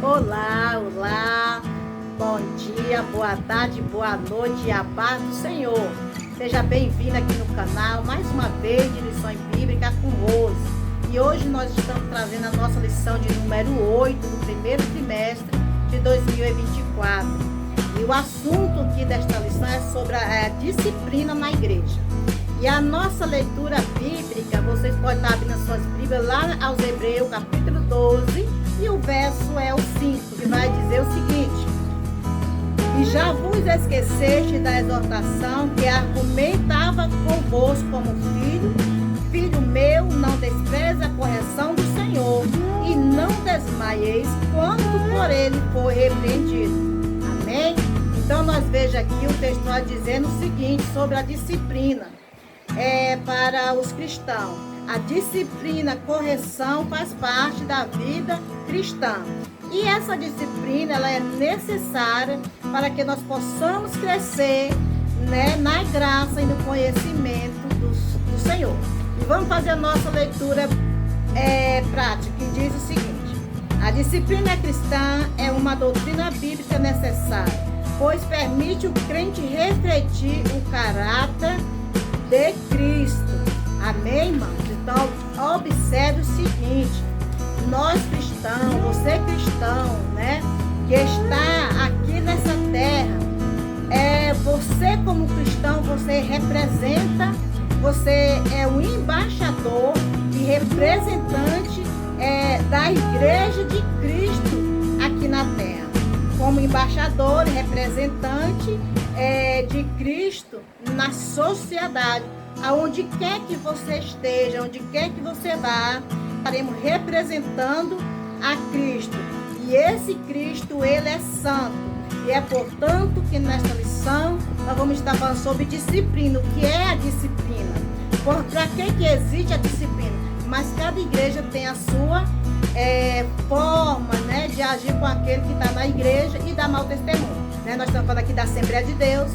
Olá, olá, bom dia, boa tarde, boa noite, a paz do Senhor. Seja bem-vindo aqui no canal, mais uma vez de Lições Bíblicas com Rose. E hoje nós estamos trazendo a nossa lição de número 8 do primeiro trimestre de 2024. E o assunto aqui desta lição é sobre a disciplina na igreja. E a nossa leitura bíblica, vocês podem estar abrindo as suas Bíblias lá aos Hebreus, capítulo 12, e o verso é o 5, que vai dizer o seguinte: e já vos esqueceste da exortação que argumentava convosco como filho, filho meu, não despreze a correção do Senhor, e não desmaieis quando por ele for repreendido. Amém? Então nós vejamos aqui o texto vai dizendo o seguinte sobre a disciplina para os cristãos. A disciplina, correção faz parte da vida cristã. E essa disciplina ela é necessária para que nós possamos crescer, né, na graça e no conhecimento do Senhor. E vamos fazer a nossa leitura prática, que diz o seguinte: a disciplina cristã é uma doutrina bíblica necessária, pois permite o crente refletir o caráter de Cristo. Amém, irmãos? Então, observe o seguinte: nós cristãos, você cristão, né, que está aqui nessa terra, você como cristão, você representa, você é um embaixador e representante da Igreja de Cristo aqui na terra. Como embaixador e representante de Cristo na sociedade, aonde quer que você esteja, onde quer que você vá, estaremos representando a Cristo. E esse Cristo, ele é santo. E é portanto que nesta lição nós vamos estar falando sobre disciplina. O que é a disciplina? Para que existe a disciplina? Mas cada igreja tem a sua forma, né, de agir com aquele que está na igreja e dar mau testemunho. Né? Nós estamos falando aqui da Assembleia de Deus,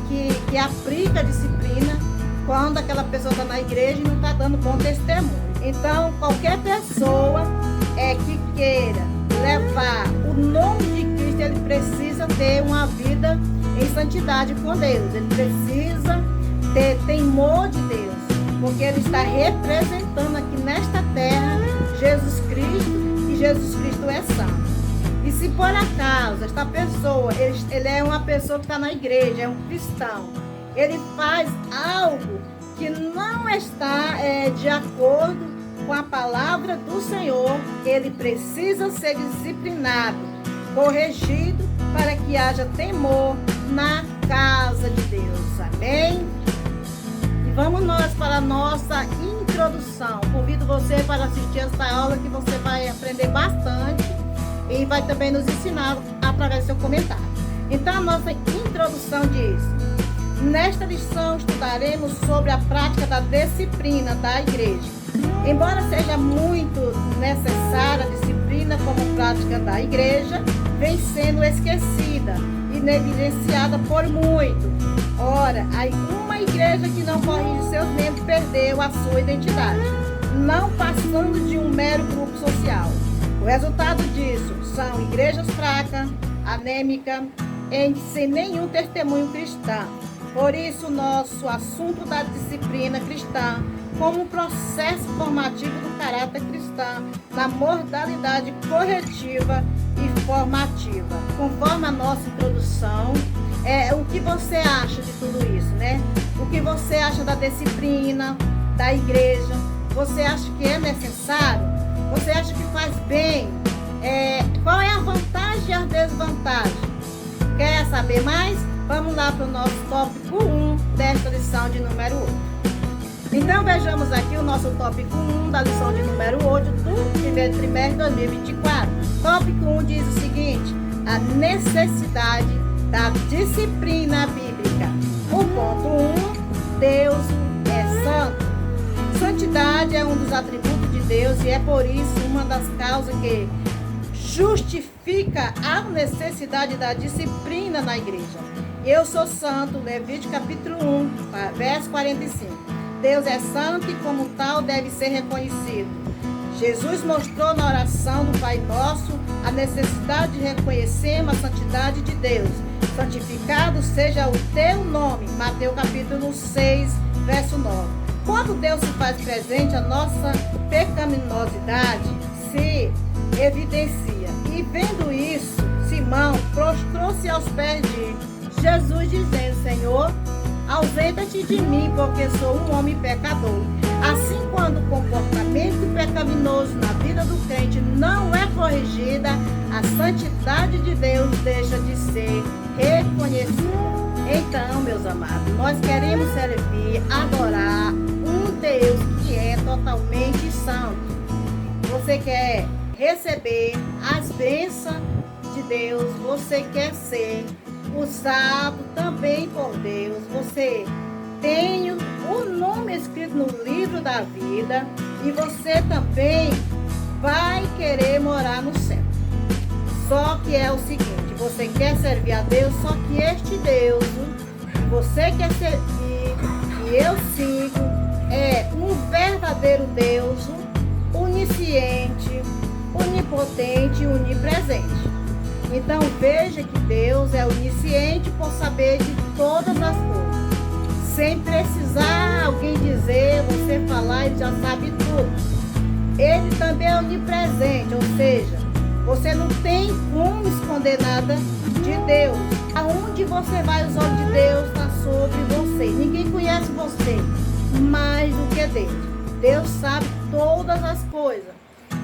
que aplica a disciplina quando aquela pessoa está na igreja e não está dando bom testemunho. Então, qualquer pessoa que queira levar o nome de Cristo, ele precisa ter uma vida em santidade com Deus. Ele precisa ter temor de Deus, porque ele está representando aqui nesta terra Jesus Cristo, e Jesus Cristo é santo. E se por acaso esta pessoa, ele é uma pessoa que está na igreja, é um cristão, ele faz algo que não está de acordo com a palavra do Senhor, ele precisa ser disciplinado, corrigido, para que haja temor na casa de Deus. Amém? E vamos nós para a nossa introdução. Convido você para assistir esta aula, que você vai aprender bastante e vai também nos ensinar através do seu comentário. Então a nossa introdução diz: nesta lição estudaremos sobre a prática da disciplina da igreja. Embora seja muito necessária a disciplina como prática da igreja, vem sendo esquecida e negligenciada por muito. Ora, uma igreja que não corrige seus membros perdeu a sua identidade, não passando de um mero grupo social. O resultado disso são igrejas fracas, anêmicas, sem nenhum testemunho cristão. Por isso, nosso assunto da disciplina cristã como um processo formativo do caráter cristão, na modalidade corretiva e formativa. Conforme a nossa introdução, o que você acha de tudo isso, né? O que você acha da disciplina da igreja? Você acha que é necessário? Você acha que faz bem? Qual é a vantagem e a desvantagem? Quer saber mais? Vamos lá para o nosso tópico 1 desta lição de número 8. Então vejamos aqui o nosso tópico 1 da lição de número 8 do primeiro trimestre de 2024. Tópico 1 diz o seguinte: a necessidade da disciplina bíblica. O ponto 1, Deus é santo. Santidade é um dos atributos de Deus e é por isso uma das causas que justifica a necessidade da disciplina na igreja. Eu sou santo, Levítico capítulo 1, verso 45. Deus é santo e como tal deve ser reconhecido. Jesus mostrou na oração do Pai Nosso a necessidade de reconhecermos a santidade de Deus. Santificado seja o teu nome. Mateus capítulo 6, verso 9. Quando Deus se faz presente, a nossa pecaminosidade se evidencia. E vendo isso, Simão prostrou-se aos pés de Jesus, dizendo: Senhor, ausenta-te de mim, porque sou um homem pecador. Assim, quando o comportamento pecaminoso na vida do crente não é corrigida, a santidade de Deus deixa de ser reconhecida. Então, meus amados, nós queremos servir, adorar um Deus que é totalmente santo. Você quer receber as bênçãos de Deus, você quer ser usado também por Deus, você tem o nome escrito no livro da vida e você também vai querer morar no céu. Só que é o seguinte, você quer servir a Deus, só que este Deus que você quer servir, que eu sigo, é um verdadeiro Deus, onisciente, onipotente e onipresente. Então veja que Deus é onisciente por saber de todas as coisas. Sem precisar alguém dizer, você falar, ele já sabe tudo. Ele também é onipresente, ou seja, você não tem como esconder nada de Deus. Aonde você vai, os olhos de Deus está sobre você. Ninguém conhece você mais do que Deus. Deus sabe todas as coisas.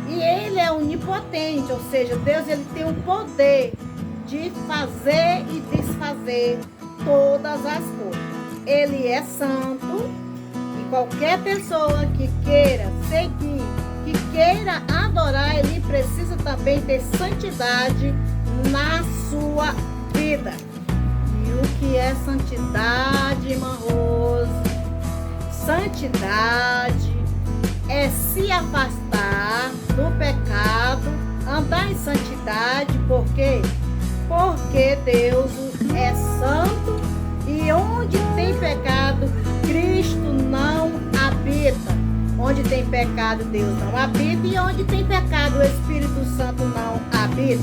E Ele é onipotente, ou seja, Deus ele tem o poder de fazer e desfazer todas as coisas. Ele é santo e qualquer pessoa que queira seguir, que queira adorar, ele precisa também ter santidade na sua vida. E o que é santidade, irmã Rose? Santidade é se afastar do pecado, andar em santidade, por quê? Porque Deus é santo e onde tem pecado, Cristo não habita. Onde tem pecado, Deus não habita, e onde tem pecado, o Espírito Santo não habita.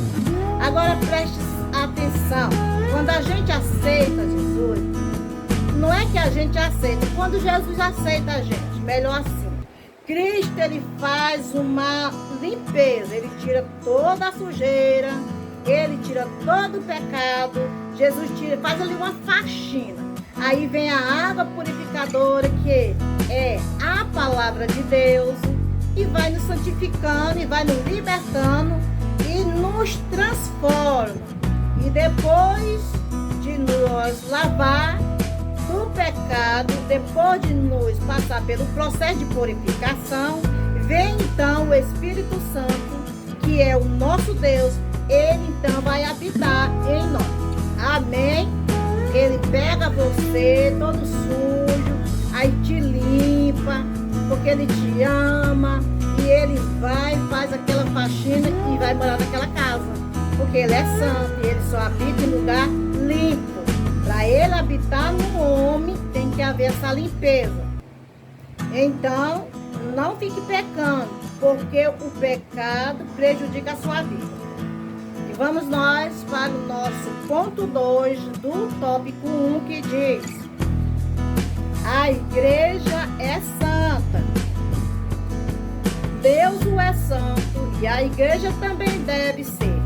Agora preste atenção, quando a gente aceita Jesus, não é que a gente aceita, quando Jesus aceita a gente, melhor assim, Cristo ele faz uma limpeza, ele tira toda a sujeira, ele tira todo o pecado, Jesus tira, faz ali uma faxina. Aí vem a água purificadora, que é a palavra de Deus, e vai nos santificando, e vai nos libertando, e nos transforma. E depois de nós lavar do pecado, depois de nos passar pelo processo de purificação, vem então o Espírito Santo, que é o nosso Deus, ele então vai habitar em nós. Amém? Ele pega você todo sujo, aí te limpa, porque ele te ama, e ele vai, faz aquela faxina e vai morar naquela casa, porque ele é santo e ele só habita em lugar limpo. Para ele habitar no homem, tem que haver essa limpeza. Então, não fique pecando, porque o pecado prejudica a sua vida. E vamos nós para o nosso ponto 2 do tópico 1, que diz: a igreja é santa. Deus o é santo e a igreja também deve ser.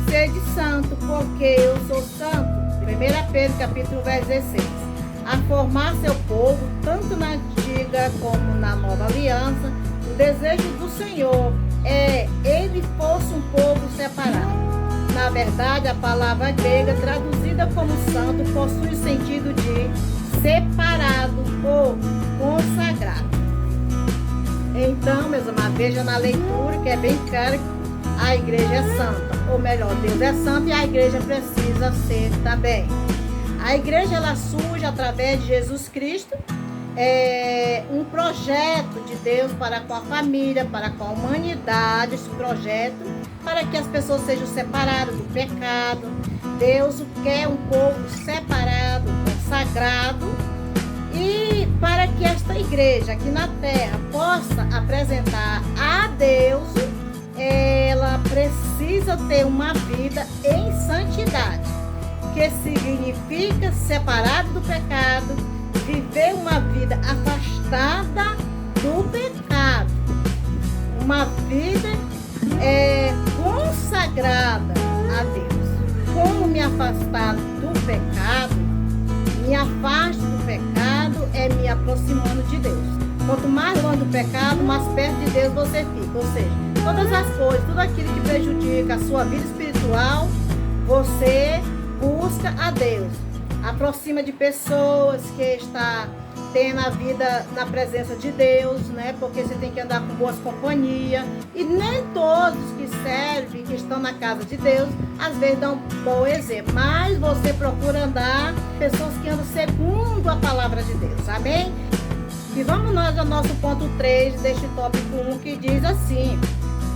Sede santo, porque eu sou santo. 1 Pedro capítulo 16. A formar seu povo, tanto na antiga como na nova aliança, o desejo do Senhor é ele fosse um povo separado. Na verdade, a palavra grega traduzida como santo possui o sentido de separado ou consagrado. Então, meus amados, veja na leitura que é bem claro que a igreja é santa, ou melhor, Deus é santo e a igreja precisa ser também. A igreja ela surge através de Jesus Cristo, um projeto de Deus para com a família, para com a humanidade, esse projeto para que as pessoas sejam separadas do pecado. Deus quer um povo separado, consagrado, E para que esta igreja aqui na terra possa apresentar a Deus, ela precisa ter uma vida em santidade, que significa separado do pecado, viver uma vida afastada do pecado, uma vida consagrada a Deus. Como me afastar do pecado? Me afasto do pecado me aproximando de Deus. Quanto mais longe do pecado, mais perto de Deus você fica. Ou seja, todas as coisas, tudo aquilo que prejudica a sua vida espiritual, você busca a Deus. Aproxima de pessoas que está tendo a vida na presença de Deus, né? Porque você tem que andar com boas companhias. E nem todos que servem, que estão na casa de Deus, às vezes dão um bom exemplo. Mas você procura andar com pessoas que andam segundo a palavra de Deus. Amém? E vamos nós ao nosso ponto 3 deste tópico 1, que diz assim: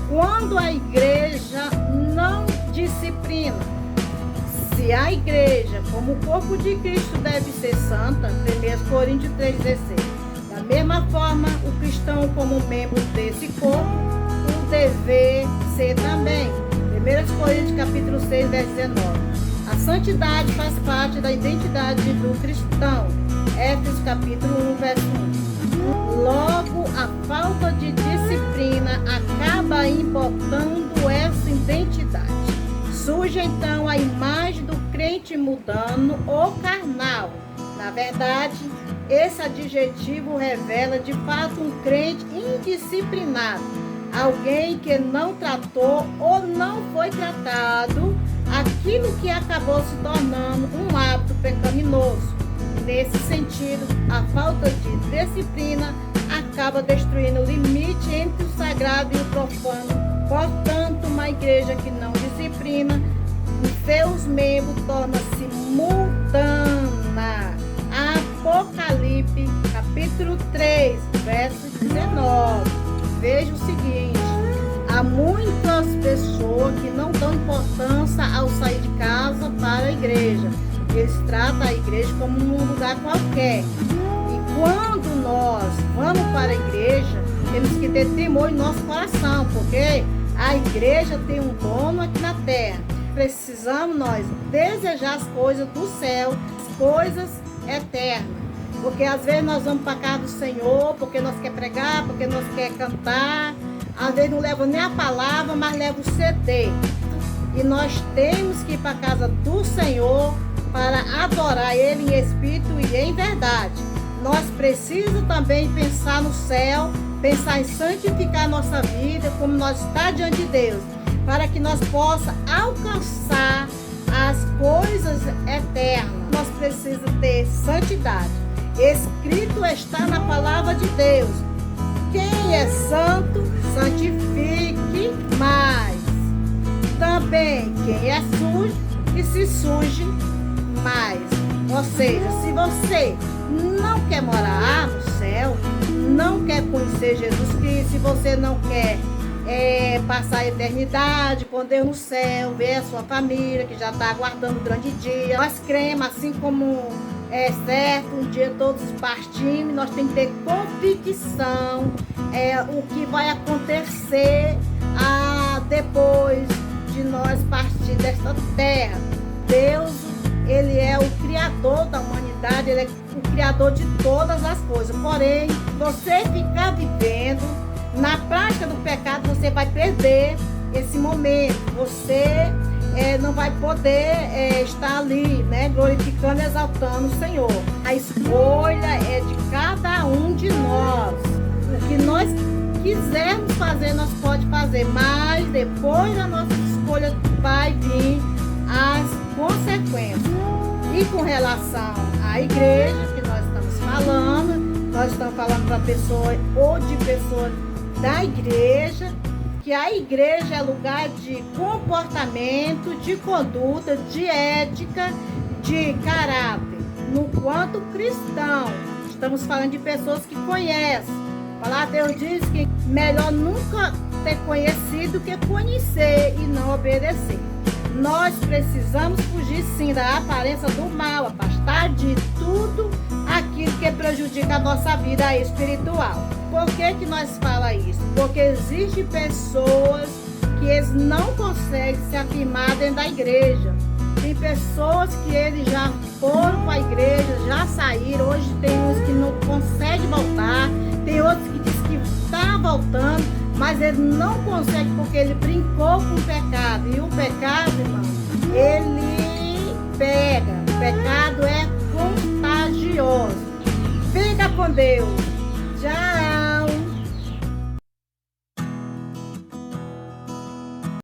quando a igreja não disciplina. Se a igreja, como o corpo de Cristo, deve ser santa, 1 Coríntios 3,16. Da mesma forma, o cristão, como membro desse corpo, o deve ser também. 1 Coríntios capítulo 6, verso 19. A santidade faz parte da identidade do cristão. Éfesos capítulo 1, verso 1. Logo, a falta de disciplina acaba importando essa identidade. Surge então a imagem do crente mudando ou carnal. Na verdade, esse adjetivo revela de fato um crente indisciplinado, alguém que não tratou ou não foi tratado aquilo que acabou se tornando um hábito pecaminoso. Nesse sentido, a falta de disciplina acaba destruindo o limite entre o sagrado e o profano. Portanto, uma igreja que não disciplina seus membros torna-se mundana. Apocalipse, capítulo 3, verso 19. Veja o seguinte: há muitas pessoas que não dão importância ao sair de casa para a igreja. Eles tratam a igreja como um lugar qualquer. E quando nós vamos para a igreja, temos que ter temor em nosso coração, porque a igreja tem um dono aqui na terra. Precisamos nós desejar as coisas do céu, as coisas eternas. Porque às vezes nós vamos para a casa do Senhor, porque nós quer pregar, porque nós quer cantar. Às vezes não leva nem a palavra, mas leva o CD. E nós temos que ir para a casa do Senhor para adorar Ele em espírito e em verdade. Nós precisamos também pensar no céu, pensar em santificar nossa vida, como nós está diante de Deus, para que nós possamos alcançar as coisas eternas. Nós precisamos ter santidade. Escrito está na palavra de Deus: quem é santo, santifique mais. Também quem é sujo, que se suje mais. Ou seja, se você não quer morar no céu, não quer conhecer Jesus Cristo, se você não quer passar a eternidade com Deus no céu, ver a sua família que já está aguardando o grande dia, nós cremos, assim como é certo, um dia todos partimos, nós temos que ter convicção o que vai acontecer depois de nós partir desta terra. Deus, Ele é o Criador da humanidade, Ele é o Criador de todas as coisas. Porém, você ficar vivendo na prática do pecado, você vai perder esse momento. Você não vai poder estar ali, né, glorificando e exaltando o Senhor. A escolha é de cada um de nós. O que nós quisermos fazer, nós pode fazer, mas depois da nossa escolha vai vir as consequências. E com relação à igreja que nós estamos falando para pessoas ou de pessoas da igreja, que a igreja é lugar de comportamento, de conduta, de ética, de caráter. No quanto cristão, estamos falando de pessoas que conhecem. A palavra de Deus diz que melhor nunca ter conhecido que conhecer e não obedecer. Nós precisamos fugir sim da aparência do mal, afastar de tudo daquilo que prejudica a nossa vida espiritual. Por que nós fala isso? Porque existem pessoas que eles não conseguem se afirmar dentro da igreja. Tem pessoas que eles já foram para a igreja, já saíram. Hoje tem uns que não conseguem voltar, tem outros que dizem que está voltando, mas ele não consegue porque ele brincou com o pecado. E o pecado, irmão, ele pega. O pecado é contagioso. Fica com Deus.